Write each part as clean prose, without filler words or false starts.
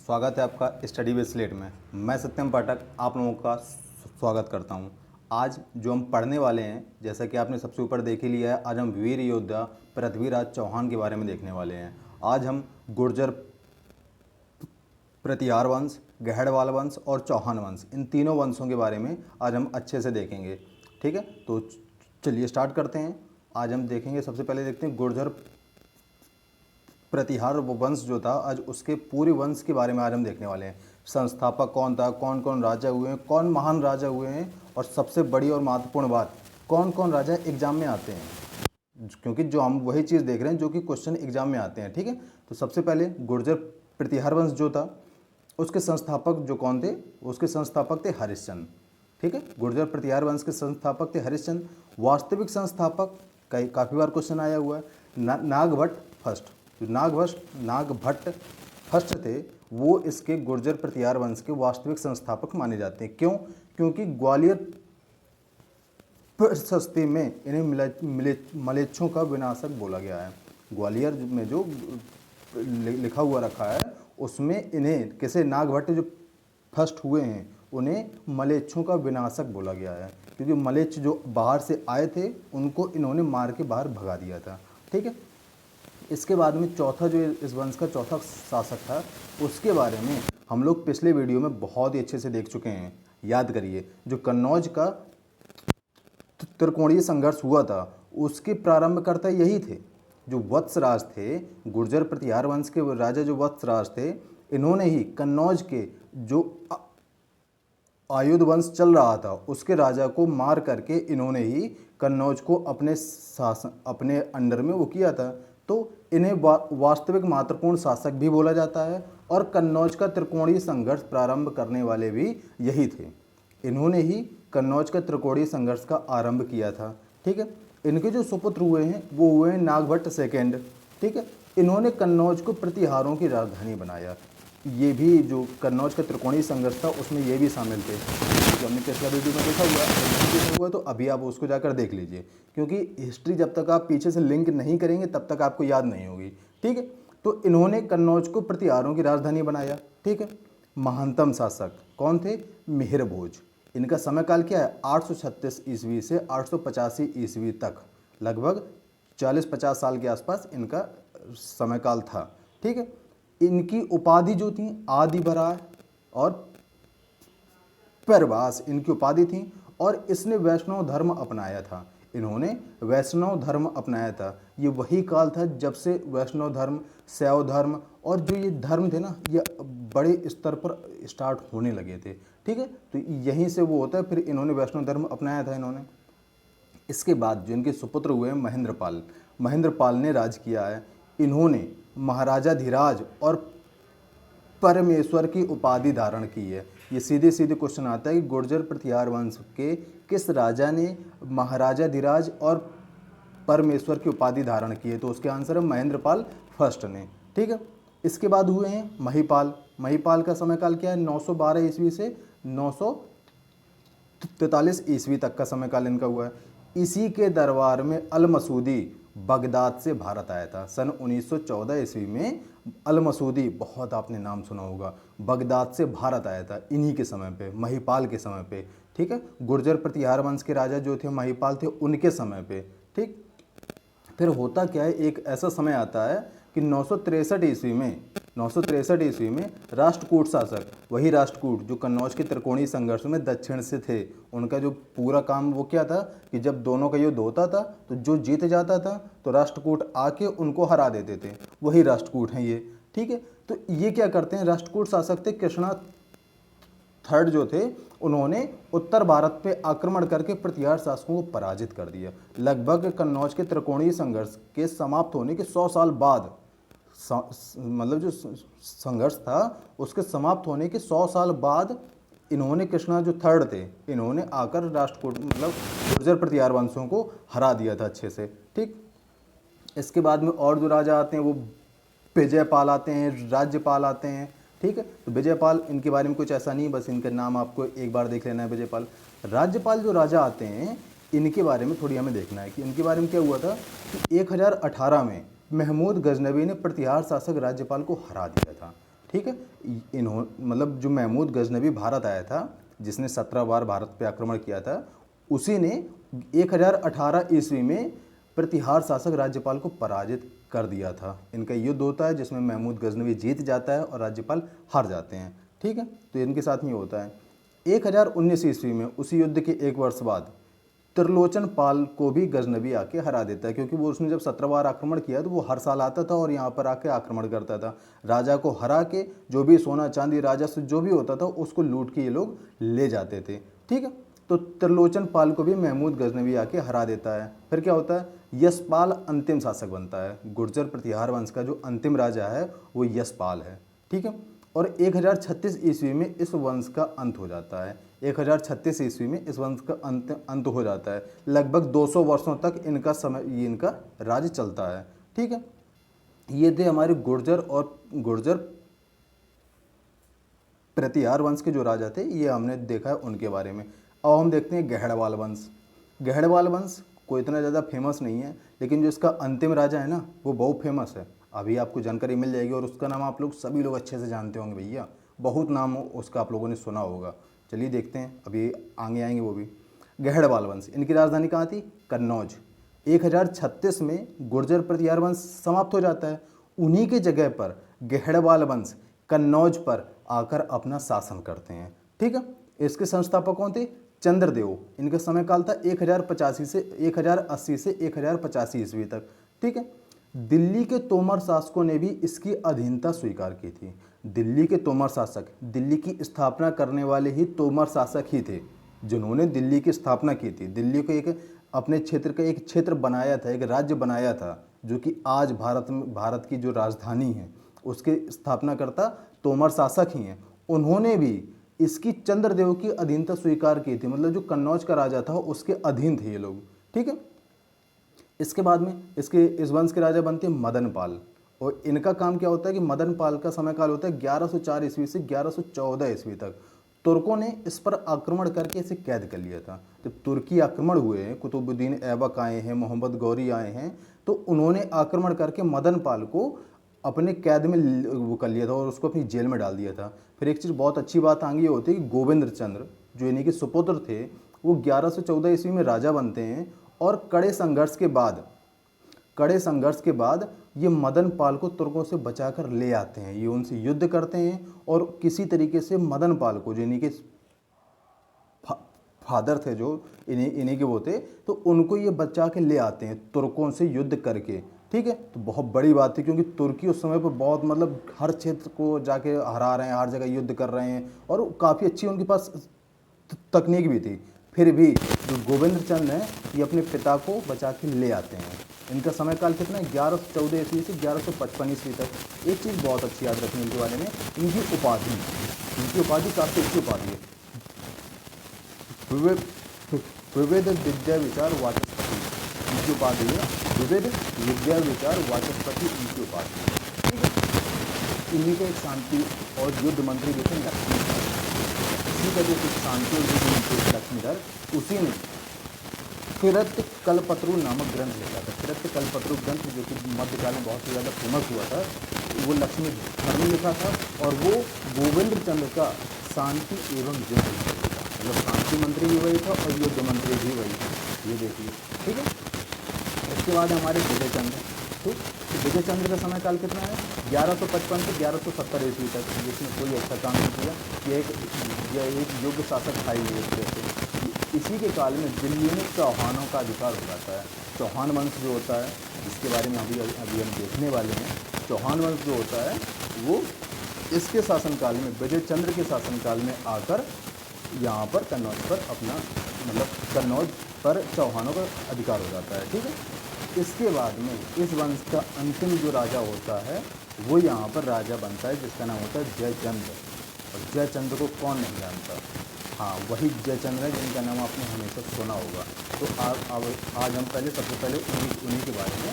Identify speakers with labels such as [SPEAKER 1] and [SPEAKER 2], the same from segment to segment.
[SPEAKER 1] स्वागत है आपका स्टडी विद स्लेट में। मैं सत्यम पाठक आप लोगों का स्वागत करता हूं। आज जो हम पढ़ने वाले हैं, जैसा कि आपने सबसे ऊपर देख ही लिया है, आज हम वीर योद्धा पृथ्वीराज चौहान के बारे में देखने वाले हैं। आज हम गुर्जर प्रतिहार वंश, गहड़वाल वंश और चौहान वंश, इन तीनों वंशों के बारे में आज हम अच्छे से देखेंगे। ठीक है, तो चलिए स्टार्ट करते हैं। आज हम देखेंगे, सबसे पहले देखते हैं गुर्जर प्रतिहार वंश जो था, आज उसके पूरे वंश के बारे में आज हम देखने वाले हैं। संस्थापक कौन था, कौन कौन राजा हुए हैं, कौन महान राजा हुए हैं, और सबसे बड़ी और महत्वपूर्ण बात, कौन कौन राजा एग्जाम में आते हैं, क्योंकि जो हम वही चीज़ देख रहे हैं जो कि क्वेश्चन एग्जाम में आते हैं। ठीक है, तो सबसे पहले गुर्जर प्रतिहार वंश जो था, उसके संस्थापक जो कौन थे, उसके संस्थापक थे हरिश्चंद्र। ठीक है, गुर्जर प्रतिहार वंश के संस्थापक थे हरिश्चंद्र। वास्तविक संस्थापक काफ़ी बार क्वेश्चन आया हुआ है, नागभट्ट फर्स्ट। जो नागभट्ट फर्स्ट थे, वो इसके गुर्जर प्रतिहार वंश के वास्तविक संस्थापक माने जाते हैं। क्यों? क्योंकि ग्वालियर प्रशस्ति में इन्हें मलेच्छों का विनाशक बोला गया है। ग्वालियर में जो लिखा हुआ रखा है, उसमें इन्हें किसे, नागभट्ट जो फर्स्ट हुए हैं, उन्हें मलेच्छों का विनाशक बोला गया है, क्योंकि मलेच्छ जो बाहर से आए थे उनको इन्होंने मार के बाहर भगा दिया था। ठीक है, इसके बाद में चौथा जो इस वंश का चौथा शासक था, उसके बारे में हम लोग पिछले वीडियो में बहुत ही अच्छे से देख चुके हैं। याद करिए, जो कन्नौज का त्रिकोणीय संघर्ष हुआ था, उसके प्रारंभकर्ता यही थे। जो वत्सराज थे, गुर्जर प्रतिहार वंश के राजा जो वत्सराज थे, इन्होंने ही कन्नौज के जो आयुध वंश चल रहा था, उसके राजा को मार करके इन्होंने ही कन्नौज को अपने अंडर में वो किया था। तो इन्हें वास्तविक महत्वपूर्ण शासक भी बोला जाता है, और कन्नौज का त्रिकोणीय संघर्ष प्रारंभ करने वाले भी यही थे। इन्होंने ही कन्नौज का त्रिकोणीय संघर्ष का आरंभ किया था। ठीक है, इनके जो सुपुत्र हुए हैं वो हुए हैं नागभट्ट सेकेंड। ठीक है, इन्होंने कन्नौज को प्रतिहारों की राजधानी बनाया। ये भी जो कन्नौज का त्रिकोणीय संघर्ष था, उसमें ये भी शामिल थे, जो हमने पिछला वीडियो में देखा हुआ है। तो अभी आप उसको जाकर देख लीजिए, क्योंकि हिस्ट्री जब तक आप पीछे से लिंक नहीं करेंगे तब तक आपको याद नहीं होगी। ठीक है, तो इन्होंने कन्नौज को प्रतिहारों की राजधानी बनाया। ठीक है, महानतम शासक कौन थे? मिहिर भोज। इनका समयकाल क्या है? 836 ईस्वी से 885 ईस्वी तक, लगभग 40-50 साल के आसपास इनका समयकाल था। ठीक है, इनकी उपाधि जो थी आदि बराह और प्रभास, इनकी उपाधि थी, और इसने वैष्णव धर्म अपनाया था। इन्होंने वैष्णव धर्म अपनाया था। ये वही काल था जब से वैष्णव धर्म, शैव धर्म और जो ये धर्म थे ना, ये बड़े स्तर पर स्टार्ट होने लगे थे। ठीक है, तो यहीं से वो होता है, फिर इन्होंने वैष्णव धर्म अपनाया था इन्होंने। इसके बाद जो इनके सुपुत्र हुए हैं महेंद्रपाल ने राज किया है। इन्होंने महाराजाधिराज और परमेश्वर की उपाधि धारण की है। ये सीधे सीधे क्वेश्चन आता है कि गुर्जर प्रतिहार वंश के किस राजा ने महाराजाधिराज और परमेश्वर की उपाधि धारण की है? तो उसके आंसर है महेंद्रपाल फर्स्ट ने। ठीक है, इसके बाद हुए हैं महिपाल का समयकाल क्या है? 912 ईस्वी से 943 ईस्वी तक का समयकाल इनका हुआ है। इसी के दरबार में अल मसूदी बगदाद से भारत आया था। सन 1914 ईस्वी में अल मसूदी, बहुत आपने नाम सुना होगा, बगदाद से भारत आया था इन्हीं के समय पे, महिपाल के समय पे। ठीक है, गुर्जर प्रतिहार वंश के राजा जो थे महिपाल थे, उनके समय पे। ठीक, फिर होता क्या है, एक ऐसा समय आता है कि 963 ईस्वी में राष्ट्रकूट शासक, वही राष्ट्रकूट जो कन्नौज के त्रिकोणीय संघर्ष में दक्षिण से थे, उनका जो पूरा काम वो क्या था कि जब दोनों का युद्ध होता था तो जो जीत जाता था तो राष्ट्रकूट आके उनको हरा देते थे, वही राष्ट्रकूट हैं ये। ठीक है, तो ये क्या करते हैं, राष्ट्रकूट शासक थे कृष्णा थर्ड जो थे, उन्होंने उत्तर भारत पे आक्रमण करके प्रतिहार शासकों को पराजित कर दिया। लगभग कन्नौज के त्रिकोणीय संघर्ष के समाप्त होने के 100 साल बाद, मतलब जो संघर्ष था उसके समाप्त होने के 100 साल बाद, इन्होंने कृष्णा जो थर्ड थे, इन्होंने आकर राष्ट्रकूट मतलब गुर्जर प्रतिहार वंशों को हरा दिया था अच्छे से। ठीक, इसके बाद में और जो राजा आते हैं वो विजयपाल आते हैं, राज्यपाल आते हैं। ठीक है, तो विजयपाल, इनके बारे में कुछ ऐसा नहीं, बस इनका नाम आपको एक बार देख लेना है, विजयपाल। राज्यपाल जो राजा आते हैं, इनके बारे में थोड़ी हमें देखना है कि इनके बारे में क्या हुआ था कि 1018 में महमूद गजनवी ने प्रतिहार शासक राज्यपाल को हरा दिया था। ठीक है। मतलब जो महमूद गजनवी भारत आया था, जिसने 17 बार भारत पे आक्रमण किया था, उसी ने 1018 ईस्वी में प्रतिहार शासक राज्यपाल को पराजित कर दिया था। इनका युद्ध होता है जिसमें महमूद गजनवी जीत जाता है और राज्यपाल हार जाते हैं, ठीक है। तो इनके साथ में होता है। 1019 ईस्वी में उसी युद्ध के एक वर्ष बाद त्रिलोचन पाल को भी गजनवी आके हरा देता है, क्योंकि वो उसने जब 17 बार आक्रमण किया तो वो हर साल आता था और यहाँ पर आके आक्रमण करता था। राजा को हरा के जो भी सोना चांदी राजस्व जो भी होता था उसको लूट के ये लोग ले जाते थे, ठीक है। तो त्रिलोचन पाल को भी महमूद गजनवी आके हरा देता है। फिर क्या होता है, यशपाल अंतिम शासक बनता है। गुर्जर प्रतिहार वंश का जो अंतिम राजा है वो यशपाल है, ठीक है। और 1036 ईस्वी में इस वंश का अंत हो जाता है। 1036 ईस्वी में इस वंश का अंत हो जाता है। लगभग 200 वर्षों तक इनका राज्य चलता है, ठीक है। ये थे हमारे गुर्जर प्रतिहार वंश के जो राजा थे, ये हमने देखा है उनके बारे में। अब हम देखते हैं गहड़वाल वंश। गहड़वाल वंश कोई इतना ज़्यादा फेमस नहीं है, लेकिन जो इसका अंतिम राजा है ना, वो बहुत फेमस है। अभी आपको जानकारी मिल जाएगी और उसका नाम आप लोग सभी लोग अच्छे से जानते होंगे भैया, बहुत नाम उसका आप लोगों ने सुना होगा। चलिए देखते हैं, अभी आगे आएंगे वो भी। गहड़वाल वंश, इनकी राजधानी कहाँ थी? कन्नौज। 1036 में गुर्जर प्रतिहार वंश समाप्त हो जाता है। उन्हीं के जगह पर गहड़वाल वंश कन्नौज पर आकर अपना शासन करते हैं, ठीक है। इसके संस्थापक कौन थे? चंद्रदेव। इनका समय काल था 1080 से 1085 ईस्वी तक, ठीक है। दिल्ली के तोमर शासकों ने भी इसकी अधीनता स्वीकार की थी। दिल्ली के तोमर शासक, दिल्ली की स्थापना करने वाले ही तोमर शासक ही थे जिन्होंने दिल्ली की स्थापना की थी। दिल्ली को एक अपने क्षेत्र का एक क्षेत्र बनाया था, एक राज्य बनाया था, जो कि आज भारत की जो राजधानी है उसके स्थापनाकर्ता तोमर शासक ही हैं। उन्होंने भी इसकी चंद्रदेव की अधीनता स्वीकार की थी, मतलब जो कन्नौज का राजा था उसके अधीन थे ये लोग, ठीक है। इसके बाद में इस वंश के राजा बनते हैं मदनपाल। और इनका काम क्या होता है कि मदनपाल का समय काल होता है 1104 ईस्वी से 1114 ईस्वी तक। तुर्कों ने इस पर आक्रमण करके इसे कैद कर लिया था। जब तुर्की आक्रमण हुए हैं, कुतुबुद्दीन ऐबक आए हैं, मोहम्मद गौरी आए हैं, तो उन्होंने आक्रमण करके मदनपाल को अपने कैद में वो कर लिया था और उसको अपनी जेल में डाल दिया था। फिर एक चीज़ बहुत अच्छी बात आगे ये होती है कि गोविंद चंद्र जो इन्हीं के सुपुत्र थे, वो 1114 ईस्वी में राजा बनते हैं और कड़े संघर्ष के बाद ये मदनपाल को तुर्कों से बचाकर ले आते हैं। ये उनसे युद्ध करते हैं और किसी तरीके से मदनपाल को, जो इन्हीं के फादर थे, जो इन्हीं के वो थे, तो उनको ये बचा के ले आते हैं तुर्कों से युद्ध करके, ठीक है। तो बहुत बड़ी बात थी, क्योंकि तुर्की उस समय पर बहुत मतलब हर क्षेत्र को जाके हरा रहे हैं, हर जगह युद्ध कर रहे हैं और काफ़ी अच्छी उनके पास तकनीक भी थी। फिर भी जो गोविंद चंद हैं, ये अपने पिता को बचा के ले आते हैं। इनका समय काल कितना है? 1114 ईस्वी से 1155 ईस्वी तक। एक चीज़ बहुत अच्छी याद रखने के बारे में, इनकी उपाधि काफ़ी अच्छी उपाधि है, विविध विद्या विचार वाचस्पति इनकी उपाधि है। विविध विद्या विचार वाचस्पति इनकी उपाधि है, ठीक है। इन्हीं का एक शांति और युद्ध मंत्री भी थे लक्ष्मीधर। इसी का जो शांति और युद्ध मंत्री लक्ष्मीधर, उसी ने किरत कल्पत्रु नामक ग्रंथ लिखा था। किरत कल्पत्रु ग्रंथ जो कि मध्यकाल में बहुत ही ज़्यादा फेमस हुआ था, वो लक्ष्मीधर ने लिखा था और वो गोविंद चंद्र का शांति एवं युद्ध मंत्री था। मतलब शांति मंत्री भी वही था और युद्ध मंत्री भी वही था, ये देखिए, ठीक है। इसके बाद हमारे विजय चंद्र, ठीक। विजय चंद्र का समय काल कितना है? 1155 से 1170 ईस्वी तक, जिसने कोई अच्छा काम नहीं किया। यह एक योग्य शासक था ही एक जैसे। इसी के काल में दिल्ली में चौहानों का अधिकार हो जाता है। चौहान वंश जो होता है, जिसके बारे में अभी हम देखने वाले हैं, चौहान वंश जो होता है वो इसके शासनकाल में, विजय चंद्र के शासनकाल में आकर यहाँ पर कन्नौज पर अपना कन्नौज पर चौहानों का अधिकार हो जाता है, ठीक है। इसके बाद में इस वंश का अंतिम जो राजा होता है वो यहाँ पर राजा बनता है, जिसका नाम होता है जयचंद्र। और जयचंद्र को कौन नहीं जानता? हाँ, वही जयचंद्र है जिनका नाम आपने हमेशा सुना होगा। तो आज हम सबसे पहले उन्हीं के बारे में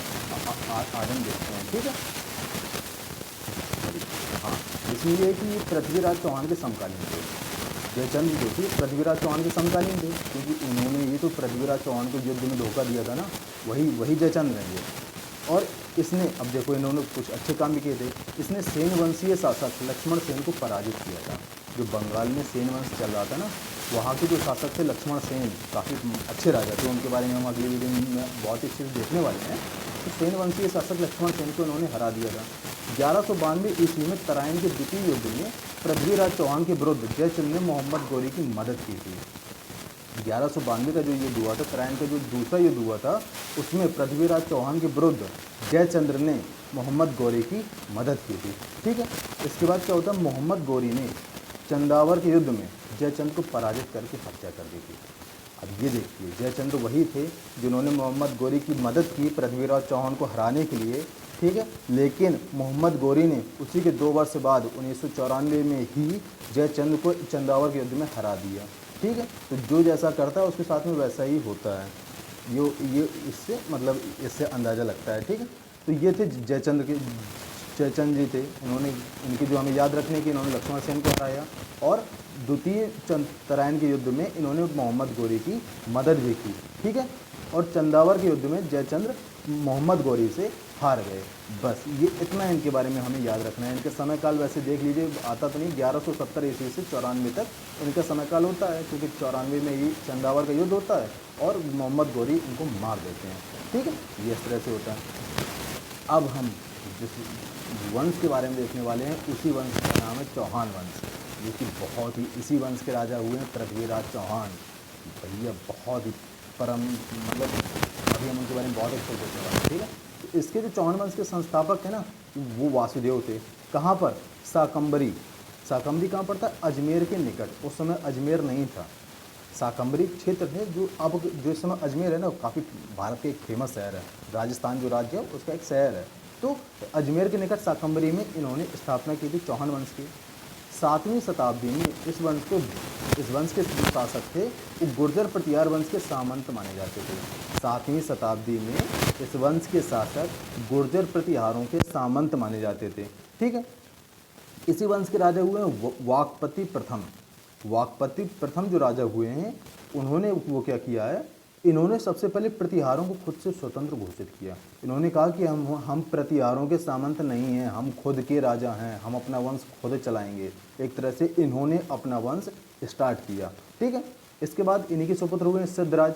[SPEAKER 1] आज हम देखते हैं, ठीक है। हाँ, इसलिए कि ये पृथ्वीराज चौहान के समकालीन थे। जयचंद्र जो थे पृथ्वीराज चौहान के समकालीन थे, क्योंकि उन्होंने ये तो पृथ्वीराज चौहान को युद्ध में धोखा दिया था ना, वही जयचंद्र हैं ये। और इसने, अब देखो इन्होंने कुछ अच्छे काम भी किए थे, इसने सेन वंशीय शासक लक्ष्मण सेन को पराजित किया था। जो बंगाल में सेन वंश चल रहा था ना, वहाँ के जो शासक थे लक्ष्मण सेन, काफ़ी अच्छे राजा थे, उनके बारे में हम अगली वीडियो में बहुत ही अच्छे से देखने वाले हैं। तो सेन वंशीय शासक लक्ष्मण सेन को इन्होंने हरा दिया था। 1192 ईस्वी में तराइन के द्वितीय युद्ध में पृथ्वीराज चौहान के विरुद्ध जयचंद ने मोहम्मद गौरी की मदद की थी। 1192 का जो युद्ध हुआ था, तराइन का जो दूसरा युद्ध हुआ था, उसमें पृथ्वीराज चौहान के विरुद्ध जयचंद्र ने मोहम्मद गौरी की मदद की थी। ठीक है, इसके बाद क्या होता है, मोहम्मद गौरी ने चंदावर के युद्ध में जयचंद को पराजित करके हत्या कर दी थी। अब ये देखिए, जयचंद्र वही थे जिन्होंने मोहम्मद गौरी की मदद की पृथ्वीराज चौहान को हराने के लिए। ठीक है, लेकिन मोहम्मद गौरी ने उसी के 2 वर्ष बाद 1994 में ही जयचंद्र को चंदावर के युद्ध में हरा दिया। ठीक है, तो जो जैसा करता है उसके साथ में वैसा ही होता है, ये इससे मतलब इससे अंदाज़ा लगता है। ठीक है, तो ये थे जयचंद जी थे, इन्होंने, इनकी जो हमें याद रखने की, इन्होंने लक्ष्मण सेन को हराया और द्वितीय तराइन के युद्ध में इन्होंने मोहम्मद गौरी की मदद भी की। ठीक है, और चंदावर के युद्ध में जयचंद्र मोहम्मद गौरी से हार गए। बस ये इतना इनके बारे में हमें याद रखना है। इनके समय काल वैसे देख लीजिए, आता तो नहीं, 1170 ईस्वी से 94 तक इनका समय काल होता है, क्योंकि 94 में ही चंदावर का युद्ध होता है और मोहम्मद गौरी इनको मार देते हैं। ठीक है, ये इस तरह से होता है। अब हम जिस वंश के बारे में देखने वाले हैं, उसी वंश का नाम है चौहान वंश, जो कि बहुत ही, इसी वंश के राजा हुए हैं पृथ्वीराज चौहान। भैया बहुत ही परम, मतलब अभी हम उनके बारे में बहुत अच्छे देखने वाले हैं। ठीक है, तो इसके जो चौहान वंश के संस्थापक थे ना, वो वासुदेव थे। कहाँ पर, शाकंभरी। शाकंभरी कहाँ पड़ता है, अजमेर के निकट। उस समय अजमेर नहीं था, शाकंभरी क्षेत्र है, जो अब जो इस समय अजमेर है ना, काफ़ी भारत का एक फेमस शहर है, राजस्थान जो राज्य है उसका एक शहर है। तो अजमेर के निकट शाकंभरी में इन्होंने स्थापना की थी चौहान वंश की। 7वीं शताब्दी में इस वंश के जो शासक थे वो गुर्जर प्रतिहार वंश के सामंत माने जाते थे। 7वीं शताब्दी में इस वंश के शासक गुर्जर प्रतिहारों के सामंत माने जाते थे। ठीक है, इसी वंश के राजा हुए हैं वाकपति प्रथम। वाकपति प्रथम जो राजा हुए हैं, उन्होंने वो क्या किया है, इन्होंने सबसे पहले प्रतिहारों को खुद से स्वतंत्र घोषित किया। इन्होंने कहा कि हम प्रतिहारों के सामंत नहीं हैं, हम खुद के राजा हैं, हम अपना वंश खुद चलाएंगे। एक तरह से इन्होंने अपना वंश स्टार्ट किया। ठीक है, इसके बाद इन्हीं के सुपुत्र हुए सिद्धराज।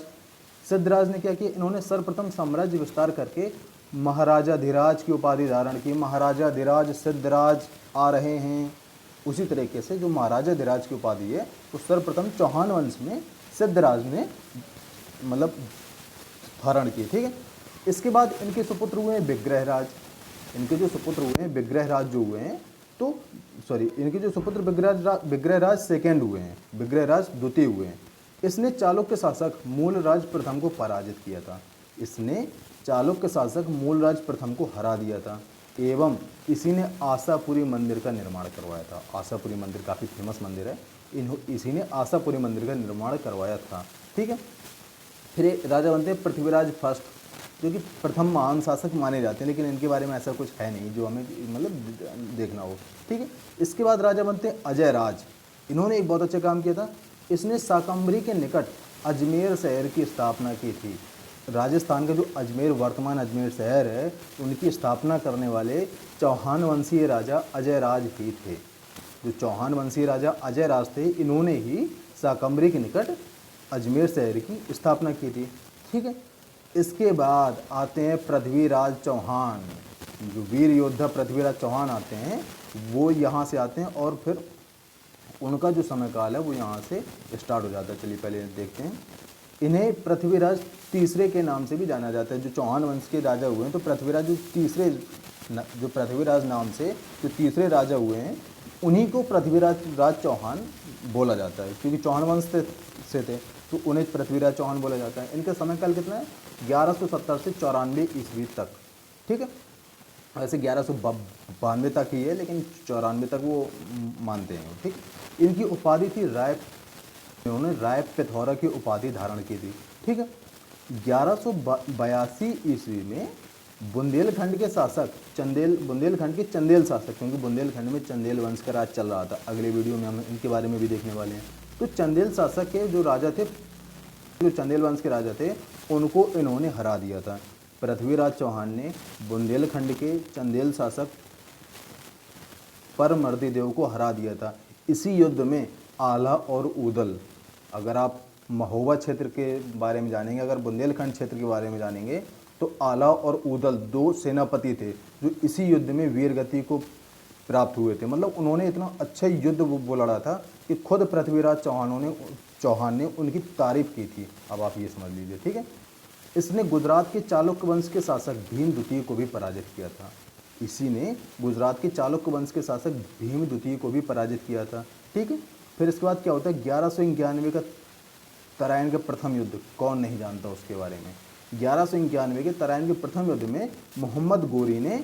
[SPEAKER 1] सिद्धराज ने क्या किया, इन्होंने सर्वप्रथम साम्राज्य विस्तार करके महाराजाधिराज की उपाधि धारण की। महाराजाधिराज सिद्धराज आ रहे हैं। उसी तरीके से जो महाराजाधिराज की उपाधि है, वो सर्वप्रथम चौहान वंश में सिद्धराज ने मतलब धारण की। ठीक है, इसके बाद इनके सुपुत्र हुए हैं विग्रहराज। इनके जो सुपुत्र हुए हैं विग्रहराज जो हुए हैं, तो सॉरी, इनके जो सुपुत्र विग्रहराज सेकेंड हुए हैं, विग्रहराज द्वितीय हुए हैं। इसने चालुक्य शासक मूलराज प्रथम को पराजित किया था। इसने चालुक्य शासक मूलराज प्रथम को हरा दिया था एवं इसी ने आशापुरी मंदिर का निर्माण करवाया था। आशापुरी मंदिर काफ़ी फेमस मंदिर है, इसी ने आशापुरी मंदिर का निर्माण करवाया था। ठीक है, फिर राजा बनते हैं पृथ्वीराज फर्स्ट, जो कि प्रथम महान शासक माने जाते हैं, लेकिन इनके बारे में ऐसा कुछ है नहीं जो हमें मतलब देखना हो। ठीक है, इसके बाद राजा बनते हैं अजय राज। इन्होंने एक बहुत अच्छा काम किया था। इसने शाकंभरी के निकट अजमेर शहर की स्थापना की थी। राजस्थान का जो अजमेर, वर्तमान अजमेर शहर है, उनकी स्थापना करने वाले चौहान वंशीय राजा अजय राज ही थे। जो चौहान वंशीय राजा अजय राज थे, इन्होंने ही शाकंभरी के निकट अजमेर शहर की स्थापना की थी। ठीक है, इसके बाद आते हैं पृथ्वीराज चौहान। जो वीर योद्धा पृथ्वीराज चौहान आते हैं, वो यहाँ से आते हैं और फिर उनका जो समय काल है वो यहाँ से स्टार्ट हो जाता है। चलिए पहले देखते हैं। इन्हें पृथ्वीराज तीसरे के नाम से भी जाना जाता है। जो चौहान वंश के राजा हुए हैं, तो पृथ्वीराज जो पृथ्वीराज नाम से जो तीसरे राजा हुए हैं, उन्हीं को पृथ्वीराज चौहान बोला जाता है, क्योंकि चौहान वंश से थे तो उन्हें पृथ्वीराज चौहान बोला जाता है। इनका समय काल कितना है, 1170 से 94 ईस्वी तक। ठीक है, वैसे 1192 तक ही है, लेकिन 94 तक वो मानते हैं। ठीक, इनकी उपाधि थी राय। इन्होंने राय पिथौरा की उपाधि धारण की थी। ठीक है, 1182 ईस्वी में बुंदेलखंड के शासक बुंदेलखंड के चंदेल शासक, क्योंकि बुंदेलखंड में चंदेल वंश का राज चल रहा था, अगले वीडियो में हम इनके बारे में भी देखने वाले हैं। तो चंदेल शासक के जो राजा थे, जो चंदेल वंश के राजा थे, उनको इन्होंने हरा दिया था। पृथ्वीराज चौहान ने बुंदेलखंड के चंदेल शासक परमर्दी देव को हरा दिया था। इसी युद्ध में आला और ऊदल, अगर आप महोबा क्षेत्र के बारे में जानेंगे, अगर बुंदेलखंड क्षेत्र के बारे में जानेंगे, तो आला और ऊदल 2 सेनापति थे जो इसी युद्ध में वीरगति को प्राप्त हुए थे। मतलब उन्होंने इतना अच्छा युद्ध वो लड़ा था कि खुद पृथ्वीराज चौहान ने उनकी तारीफ की थी। अब आप ये समझ लीजिए, ठीक है। इसने गुजरात के चालुक्य वंश के शासक भीम द्वितीय को भी पराजित किया था। इसी ने गुजरात के चालुक्य वंश के शासक भीम द्वितीय को भी पराजित किया था, ठीक है। फिर इसके बाद क्या होता है, 1191 का तराइन के प्रथम युद्ध, कौन नहीं जानता उसके बारे में। 1191 के तराइन के प्रथम युद्ध में मोहम्मद गोरी ने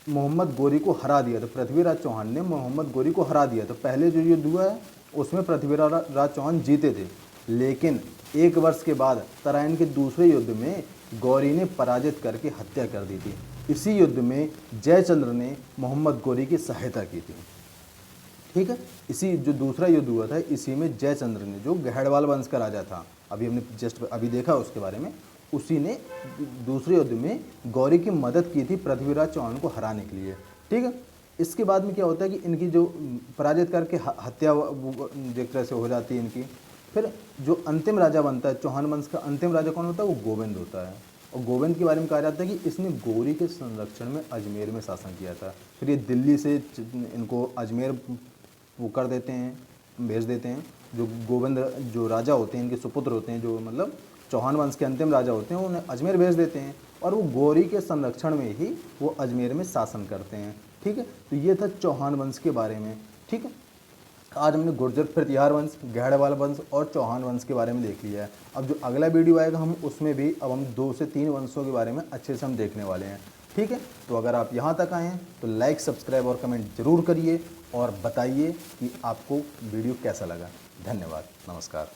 [SPEAKER 1] मोहम्मद गोरी को हरा दिया था। पृथ्वीराज चौहान ने मोहम्मद गोरी को हरा दिया था। पहले जो युद्ध हुआ है उसमें पृथ्वीराज चौहान जीते थे, लेकिन 1 वर्ष के बाद तराइन के दूसरे युद्ध में गौरी ने पराजित करके हत्या कर दी थी। इसी युद्ध में जयचंद्र ने मोहम्मद गोरी की सहायता की थी, ठीक है। इसी जो दूसरा युद्ध हुआ था, इसी में जयचंद्र ने, जो गहड़वाल वंश का राजा था, अभी हमने जस्ट अभी देखा उसके बारे में, उसी ने दूसरे युद्ध में गौरी की मदद की थी पृथ्वीराज चौहान को हराने के लिए, ठीक है। इसके बाद में क्या होता है कि इनकी जो पराजित करके हत्या एक तरह से हो जाती है इनकी। फिर जो अंतिम राजा बनता है चौहान वंश का, अंतिम राजा कौन होता है, वो गोविंद होता है। और गोविंद के बारे में कहा जाता है कि इसने गौरी के संरक्षण में अजमेर में शासन किया था। फिर ये दिल्ली से इनको अजमेर वो कर देते हैं, भेज देते हैं। जो गोविंद जो राजा होते हैं, इनके सुपुत्र होते हैं, जो मतलब चौहान वंश के अंतिम राजा होते हैं, उन्हें अजमेर भेज देते हैं और वो गौरी के संरक्षण में ही वो अजमेर में शासन करते हैं, ठीक है। तो ये था चौहान वंश के बारे में, ठीक है। आज हमने गुर्जर प्रतिहार वंश, गहड़वाल वंश और चौहान वंश के बारे में देख लिया है। अब जो अगला वीडियो आएगा हम उसमें भी अब हम 2 से 3 वंशों के बारे में अच्छे से हम देखने वाले हैं, ठीक है। तो अगर आप यहाँ तक आए हैं तो लाइक, सब्सक्राइब और कमेंट जरूर करिए और बताइए कि आपको वीडियो कैसा लगा। धन्यवाद, नमस्कार।